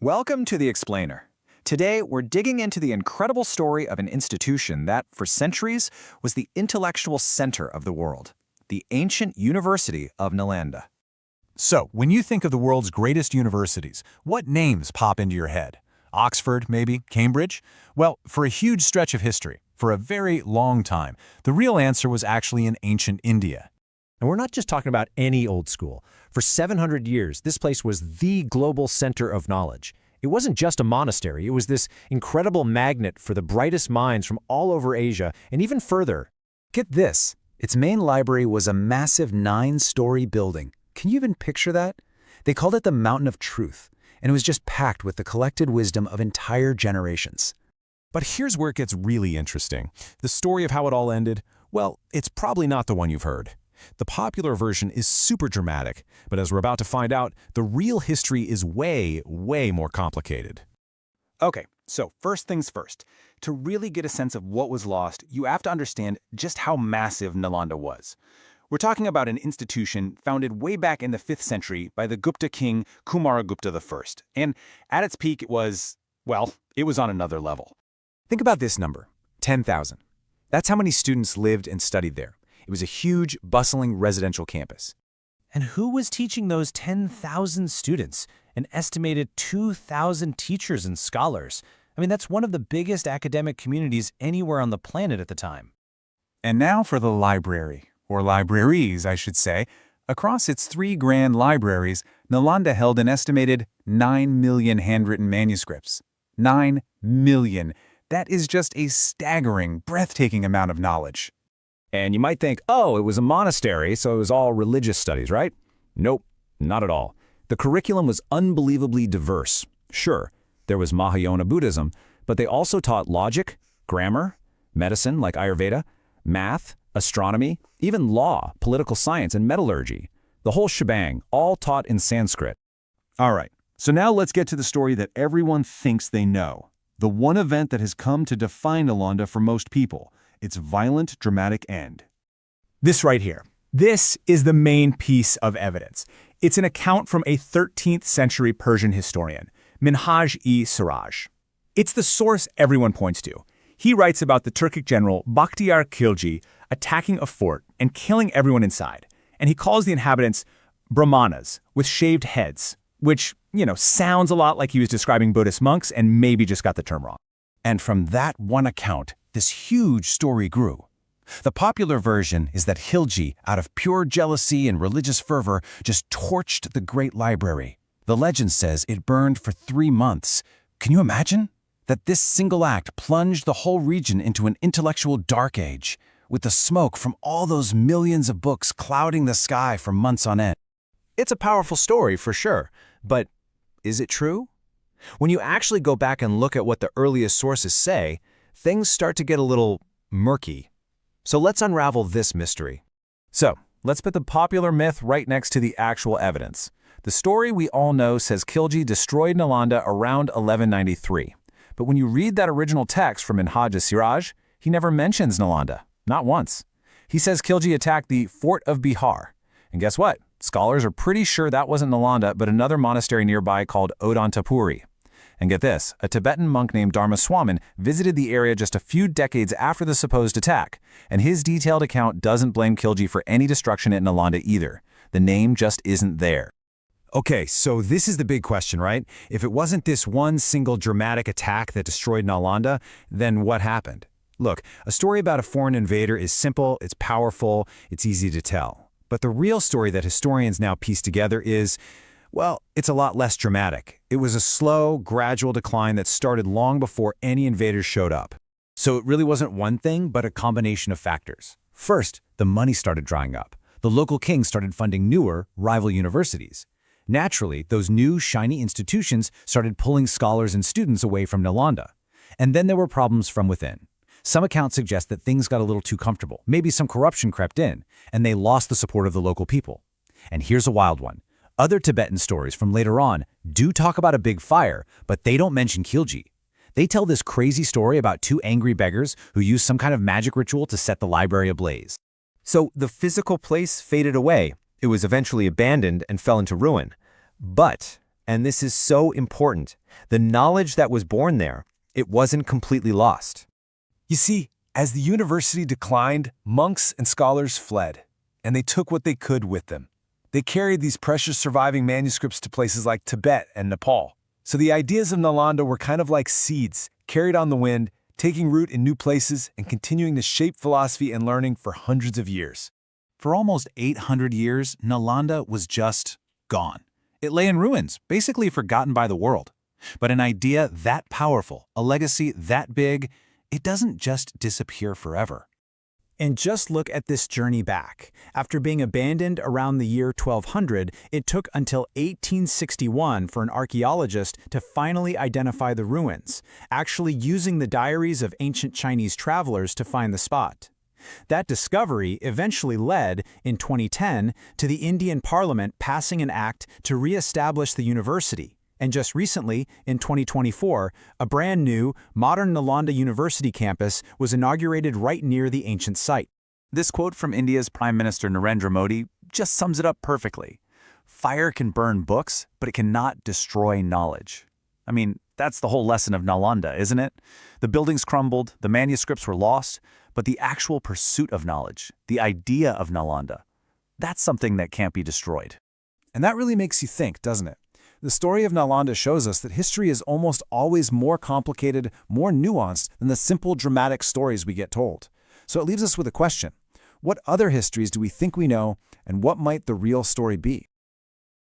Welcome to The Explainer. Today, we're digging into the incredible story of an institution that, for centuries, was the intellectual center of the world, the ancient University of Nalanda. So, when you think of the world's greatest universities, what names pop into your head? Oxford, maybe? Cambridge? Well, for a huge stretch of history, for a very long time, the real answer was actually in ancient India. And we're not just talking about any old school. For 700 years, this place was the global center of knowledge. It wasn't just a monastery, it was this incredible magnet for the brightest minds from all over Asia and even further. Get this, its main library was a massive 9-story building. Can you even picture that? They called it the Mountain of Truth, and it was just packed with the collected wisdom of entire generations. But here's where it gets really interesting. The story of how it all ended, well, it's probably not the one you've heard. The popular version is super dramatic, but as we're about to find out, the real history is way, way more complicated. Okay, so first things first. To really get a sense of what was lost, you have to understand just how massive Nalanda was. We're talking about an institution founded way back in the 5th century by the Gupta king Kumaragupta I, and at its peak it was on another level. Think about this number, 10,000. That's how many students lived and studied there. It was a huge, bustling residential campus. And who was teaching those 10,000 students? An estimated 2,000 teachers and scholars. I mean, that's one of the biggest academic communities anywhere on the planet at the time. And now for the library, or libraries, I should say. Across its 3 grand libraries, Nalanda held an estimated 9 million handwritten manuscripts. 9 million. That is just a staggering, breathtaking amount of knowledge. And you might think, oh, it was a monastery, so it was all religious studies, right? Nope, not at all. The curriculum was unbelievably diverse. Sure, there was Mahayana Buddhism, but they also taught logic, grammar, medicine like Ayurveda, math, astronomy, even law, political science, and metallurgy. The whole shebang, all taught in Sanskrit. All right, so now let's get to the story that everyone thinks they know. The one event that has come to define Nalanda for most people. Its violent, dramatic end. This right here. This is the main piece of evidence. It's an account from a 13th century Persian historian, Minhaj-e-Siraj. It's the source everyone points to. He writes about the Turkic general Bakhtiar Khilji attacking a fort and killing everyone inside. And he calls the inhabitants brahmanas with shaved heads, which, sounds a lot like he was describing Buddhist monks and maybe just got the term wrong. And from that one account, this huge story grew. The popular version is that Khilji, out of pure jealousy and religious fervor, just torched the great library. The legend says it burned for 3 months. Can you imagine? That this single act plunged the whole region into an intellectual dark age, with the smoke from all those millions of books clouding the sky for months on end. It's a powerful story for sure, but is it true? When you actually go back and look at what the earliest sources say, things start to get a little murky. So let's unravel this mystery. So, let's put the popular myth right next to the actual evidence. The story we all know says Khilji destroyed Nalanda around 1193. But when you read that original text from Minhaj-e-Siraj, he never mentions Nalanda, not once. He says Khilji attacked the Fort of Bihar. And guess what? Scholars are pretty sure that wasn't Nalanda, but another monastery nearby called Odantapuri. And get this, a Tibetan monk named Dharmaswamin visited the area just a few decades after the supposed attack, and his detailed account doesn't blame Khilji for any destruction at Nalanda either. The name just isn't there. Okay, so this is the big question, right? If it wasn't this one single dramatic attack that destroyed Nalanda, then what happened? Look, a story about a foreign invader is simple, it's powerful, it's easy to tell. But the real story that historians now piece together is, well, it's a lot less dramatic. It was a slow, gradual decline that started long before any invaders showed up. So it really wasn't one thing, but a combination of factors. First, the money started drying up. The local king started funding newer, rival universities. Naturally, those new, shiny institutions started pulling scholars and students away from Nalanda. And then there were problems from within. Some accounts suggest that things got a little too comfortable. Maybe some corruption crept in, and they lost the support of the local people. And here's a wild one. Other Tibetan stories from later on do talk about a big fire, but they don't mention Khilji. They tell this crazy story about 2 angry beggars who used some kind of magic ritual to set the library ablaze. So the physical place faded away. It was eventually abandoned and fell into ruin. But And this is so important. The knowledge that was born there, it wasn't completely lost. You see, as the university declined, monks and scholars fled, and they took what they could with them. They carried these precious surviving manuscripts to places like Tibet and Nepal. So the ideas of Nalanda were kind of like seeds, carried on the wind, taking root in new places and continuing to shape philosophy and learning for hundreds of years. For almost 800 years, Nalanda was just gone. It lay in ruins, basically forgotten by the world. But an idea that powerful, a legacy that big, it doesn't just disappear forever. And just look at this journey back. After being abandoned around the year 1200, it took until 1861 for an archaeologist to finally identify the ruins, actually using the diaries of ancient Chinese travelers to find the spot. That discovery eventually led, in 2010, to the Indian Parliament passing an act to re-establish the university. And just recently, in 2024, a brand new, modern Nalanda University campus was inaugurated right near the ancient site. This quote from India's Prime Minister Narendra Modi just sums it up perfectly. Fire can burn books, but it cannot destroy knowledge. I mean, that's the whole lesson of Nalanda, isn't it? The buildings crumbled, the manuscripts were lost, but the actual pursuit of knowledge, the idea of Nalanda, that's something that can't be destroyed. And that really makes you think, doesn't it? The story of Nalanda shows us that history is almost always more complicated, more nuanced than the simple dramatic stories we get told. So it leaves us with a question. What other histories do we think we know, and what might the real story be?